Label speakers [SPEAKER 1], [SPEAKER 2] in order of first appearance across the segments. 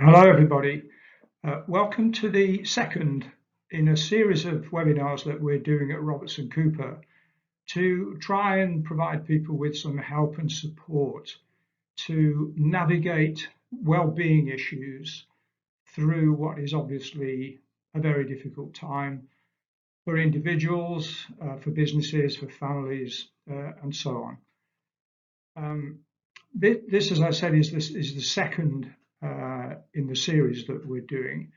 [SPEAKER 1] Hello, everybody. Welcome to the second in a series of webinars that we're doing at Robertson Cooper to try and provide people with some help and support to navigate well-being issues through what is obviously a very difficult time for individuals, for businesses, for families, and so on. This, as I said, is the second in the series that we're doing,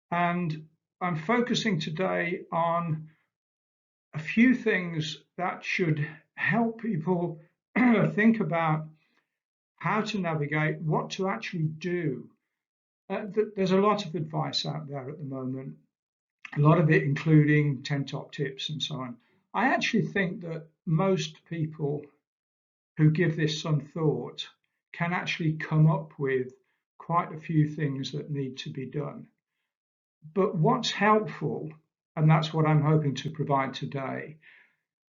[SPEAKER 1] and I'm focusing today on a few things that should help people think about how to navigate, what to actually do. There's a lot of advice out there at the moment, a lot of it including 10 top tips and so on. I actually think that most people who give this some thought can actually come up with quite a few things that need to be done. But what's helpful, and that's what I'm hoping to provide today,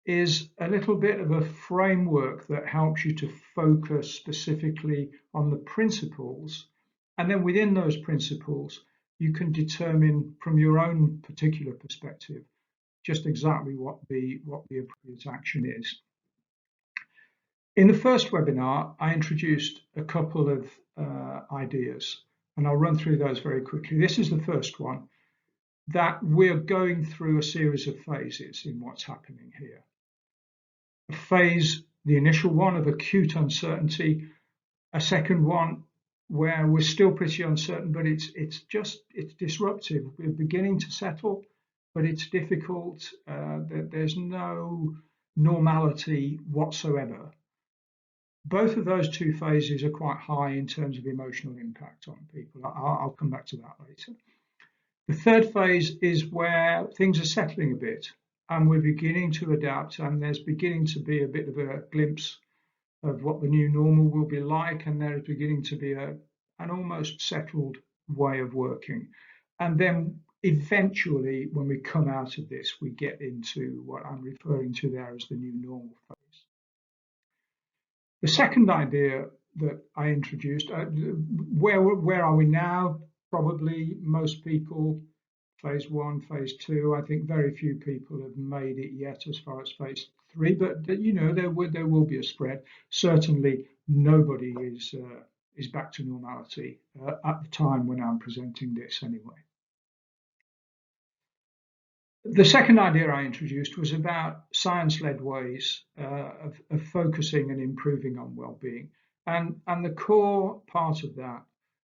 [SPEAKER 1] is a little bit of a framework that helps you to focus specifically on the principles. And then within those principles, you can determine from your own particular perspective just exactly what the appropriate action is. In the first webinar, I introduced a couple of ideas, and I'll run through those very quickly. This is the first one, that we're going through a series of phases in what's happening here. A phase, the initial one of acute uncertainty, a second one where we're still pretty uncertain, but it's disruptive. We're beginning to settle, but it's difficult. There's no normality whatsoever. Both of those two phases are quite high in terms of emotional impact on people. I'll come back to that later. The third phase is where things are settling a bit and we're beginning to adapt, and there's beginning to be a bit of a glimpse of what the new normal will be like, and there is beginning to be an almost settled way of working. And then eventually, when we come out of this, we get into what I'm referring to there as the new normal phase. The second idea that I introduced, where are we now? Probably most people, phase one, phase two. I think very few people have made it yet as far as phase three, but you know there will be a spread. Certainly, nobody is back to normality at the time when I'm presenting this, anyway. The second idea I introduced was about science-led ways of focusing and improving on well-being. And the core part of that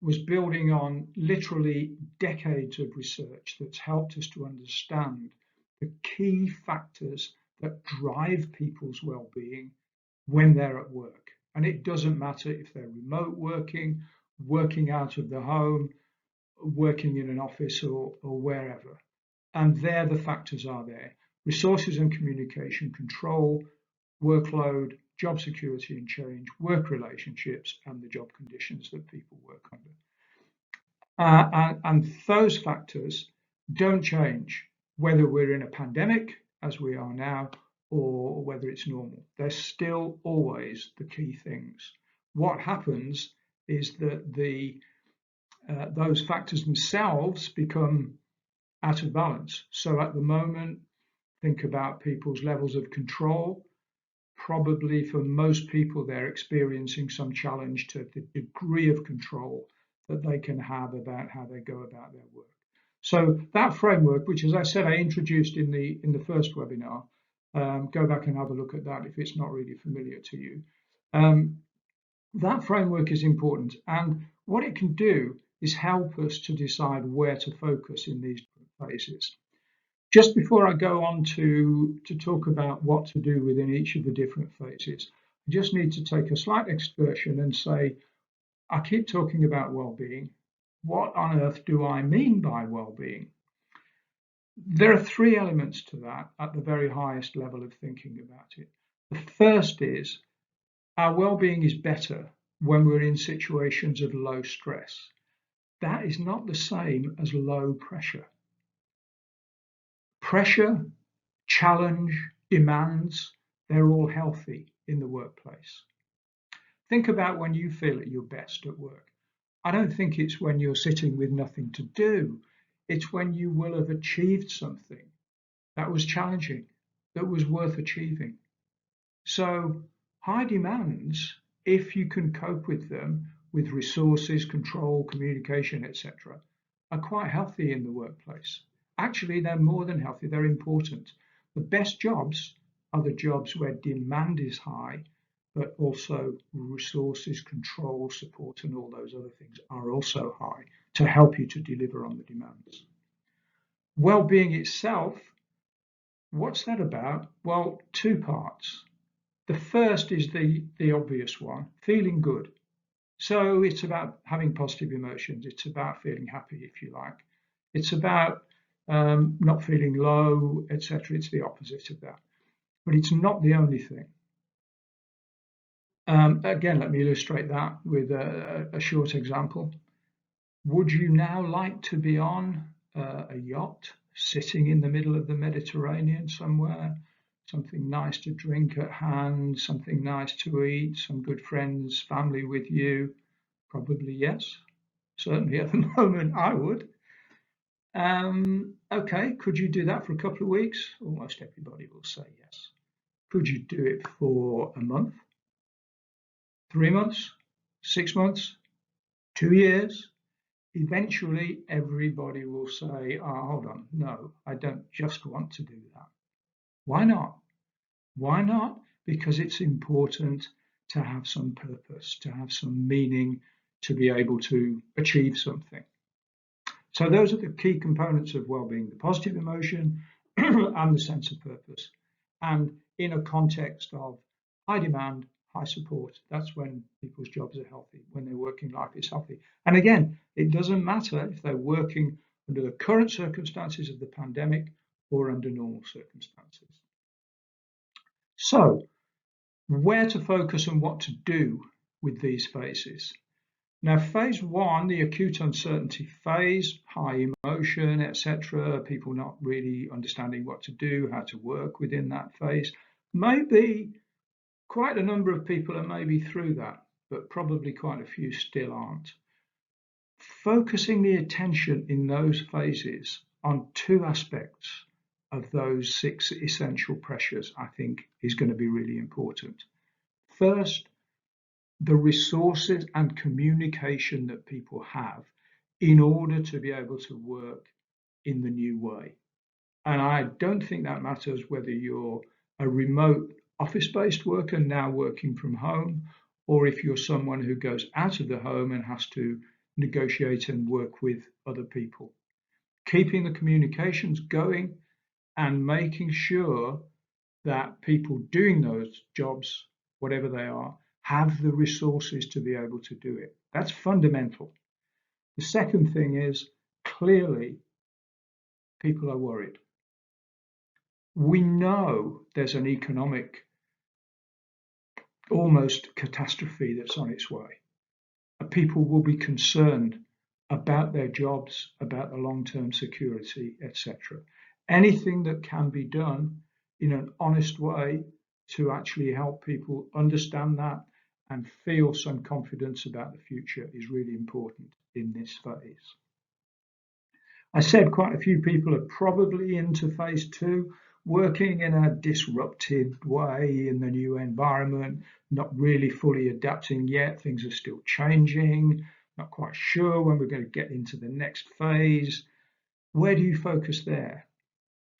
[SPEAKER 1] was building on literally decades of research that's helped us to understand the key factors that drive people's well-being when they're at work. And it doesn't matter if they're remote working, working out of the home, working in an office or wherever. And there the factors are there: resources and communication control, workload, job security and change, work relationships, and the job conditions that people work under. And those factors don't change whether we're in a pandemic, as we are now, or whether it's normal. They're still always the key things. What happens is that those factors themselves become out of balance. So at the moment, think about people's levels of control. Probably for most people, they're experiencing some challenge to the degree of control that they can have about how they go about their work. So that framework, which, as I said, I introduced in the first webinar, go back and have a look at that if it's not really familiar to you. That framework is important, and what it can do is help us to decide where to focus in these phases. Just before I go on to talk about what to do within each of the different phases, I just need to take a slight excursion and say, I keep talking about well-being. What on earth do I mean by well-being? There are three elements to that at the very highest level of thinking about it. The first is our well-being is better when we're in situations of low stress. That is not the same as low pressure. Pressure, challenge, demands, they're all healthy in the workplace. Think about when you feel at your best at work. I don't think it's when you're sitting with nothing to do. It's when you will have achieved something that was challenging, that was worth achieving. So high demands, if you can cope with them with resources, control, communication, etc., are quite healthy in the workplace. Actually, they're more than healthy, they're important. The best jobs are the jobs where demand is high, but also resources, control, support, and all those other things are also high to help you to deliver on the demands. Well-being itself, what's that about? Well, two parts. The first is the obvious one, feeling good. So it's about having positive emotions. It's about feeling happy, if you like. It's about not feeling low, etc. It's the opposite of that. But it's not the only thing. Again, let me illustrate that with a short example. Would you now like to be on a yacht, sitting in the middle of the Mediterranean somewhere? Something nice to drink at hand, something nice to eat, some good friends, family with you? Probably yes. Certainly at the moment I would. Okay, could you do that for a couple of weeks? Almost everybody will say yes. Could you do it for a month, 3 months, 6 months, 2 years? Eventually, everybody will say, oh, hold on, no, I don't just want to do that. Why not? Why not? Because it's important to have some purpose, to have some meaning, to be able to achieve something. So those are the key components of well-being, the positive emotion and the sense of purpose. And in a context of high demand, high support, that's when people's jobs are healthy, when their working life is healthy. And again, it doesn't matter if they're working under the current circumstances of the pandemic or under normal circumstances. So, where to focus and what to do with these phases? Now, phase one, the acute uncertainty phase, high emotion, etc., people not really understanding what to do, how to work within that phase. Maybe quite a number of people are maybe through that, but probably quite a few still aren't. Focusing the attention in those phases on two aspects of those 6 essential pressures, I think, is going to be really important. First, the resources and communication that people have in order to be able to work in the new way. And I don't think that matters whether you're a remote office-based worker now working from home, or if you're someone who goes out of the home and has to negotiate and work with other people. Keeping the communications going and making sure that people doing those jobs, whatever they are, have the resources to be able to do it. That's fundamental. The second thing is clearly people are worried. We know there's an economic almost catastrophe that's on its way. People will be concerned about their jobs, about the long-term security, etc. Anything that can be done in an honest way to actually help people understand that and feel some confidence about the future is really important in this phase. I said quite a few people are probably into phase two, working in a disrupted way in the new environment, not really fully adapting yet. Things are still changing, not quite sure when we're going to get into the next phase. Where do you focus there?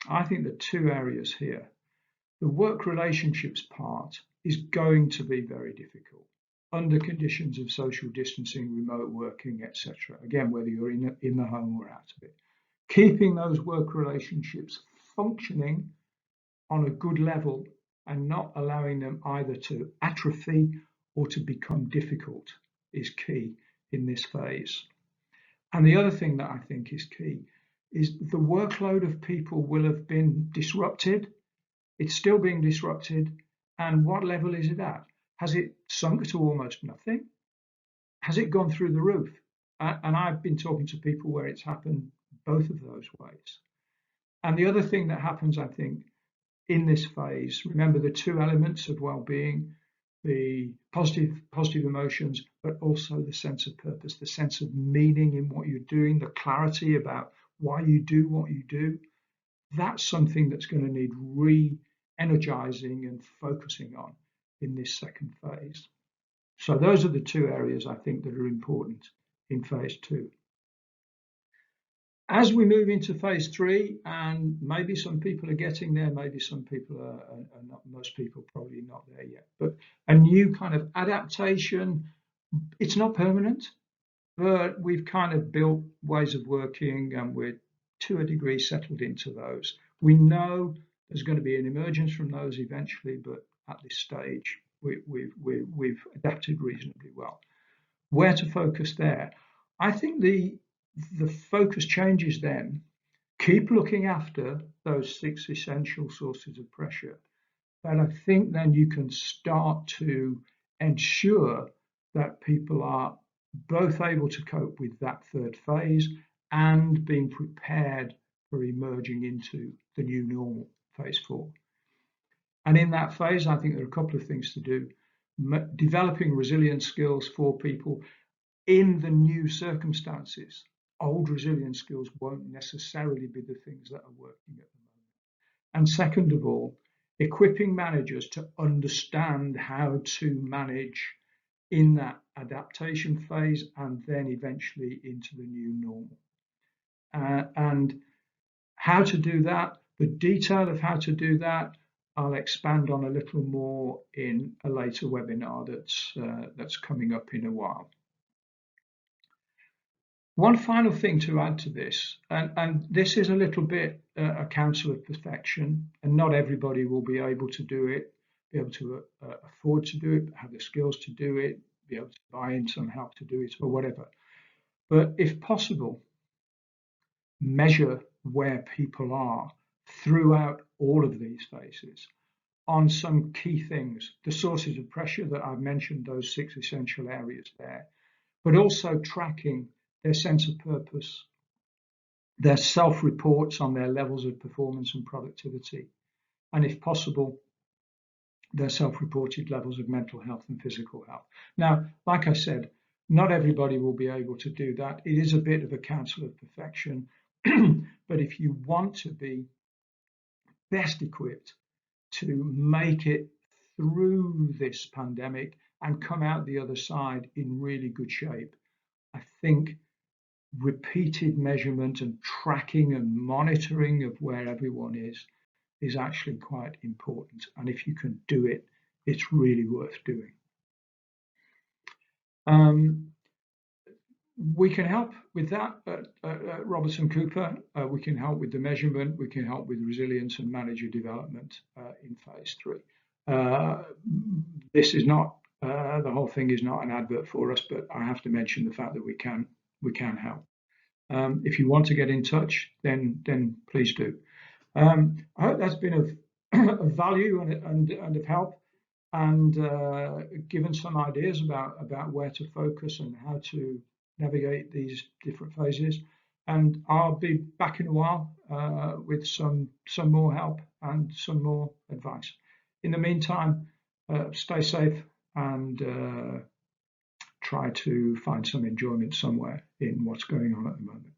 [SPEAKER 1] I think the two areas here. The work relationships part is going to be very difficult under conditions of social distancing, remote working, etc. Again, whether you're in the home or out of it. Keeping those work relationships functioning on a good level and not allowing them either to atrophy or to become difficult is key in this phase. And the other thing that I think is key is the workload of people will have been disrupted. It's still being disrupted. And what level is it at? Has it sunk to almost nothing? Has it gone through the roof? And I've been talking to people where it's happened both of those ways. And the other thing that happens, I think, in this phase, remember the two elements of well-being, the positive emotions, but also the sense of purpose, the sense of meaning in what you're doing, the clarity about why you do what you do. That's something that's going to need re-energizing and focusing on in this second phase. So those are the two areas I think that are important in phase 2. As we move into phase 3, and maybe some people are getting there, maybe some people are not, most people probably not there yet, but a new kind of adaptation. It's not permanent, but we've kind of built ways of working and we're to a degree settled into those. We know there's going to be an emergence from those eventually, but at this stage, we've adapted reasonably well. Where to focus there? I think the focus changes then. Keep looking after those 6 essential sources of pressure. But I think then you can start to ensure that people are both able to cope with that third phase and being prepared for emerging into the new normal, phase 4. And in that phase, I think there are a couple of things to do. Developing resilience skills for people in the new circumstances. Old resilience skills won't necessarily be the things that are working at the moment. And second of all, equipping managers to understand how to manage in that adaptation phase and then eventually into the new normal. And how to do that, the detail of how to do that, I'll expand on a little more in a later webinar that's coming up in a while. One final thing to add to this, and this is a little bit a counsel of perfection, and not everybody will be able to do it, be able to afford to do it, have the skills to do it, be able to buy in some help to do it or whatever. But if possible, measure where people are throughout all of these phases on some key things, the sources of pressure that I've mentioned, those 6 essential areas there, but also tracking their sense of purpose, their self-reports on their levels of performance and productivity, and if possible, their self-reported levels of mental health and physical health. Now, like I said, not everybody will be able to do that. It is a bit of a counsel of perfection, but if you want to be best equipped to make it through this pandemic and come out the other side in really good shape, I think repeated measurement and tracking and monitoring of where everyone is actually quite important. And if you can do it, it's really worth doing. We can help with that at Robertson Cooper. We can help with the measurement. We can help with resilience and manager development in phase 3. This is not, the whole thing is not an advert for us, but I have to mention the fact that we can help. If you want to get in touch, then please do. I hope that's been of value and of help, and given some ideas about where to focus and how to navigate these different phases. And I'll be back in a while with some more help and some more advice. In the meantime, stay safe and try to find some enjoyment somewhere in what's going on at the moment.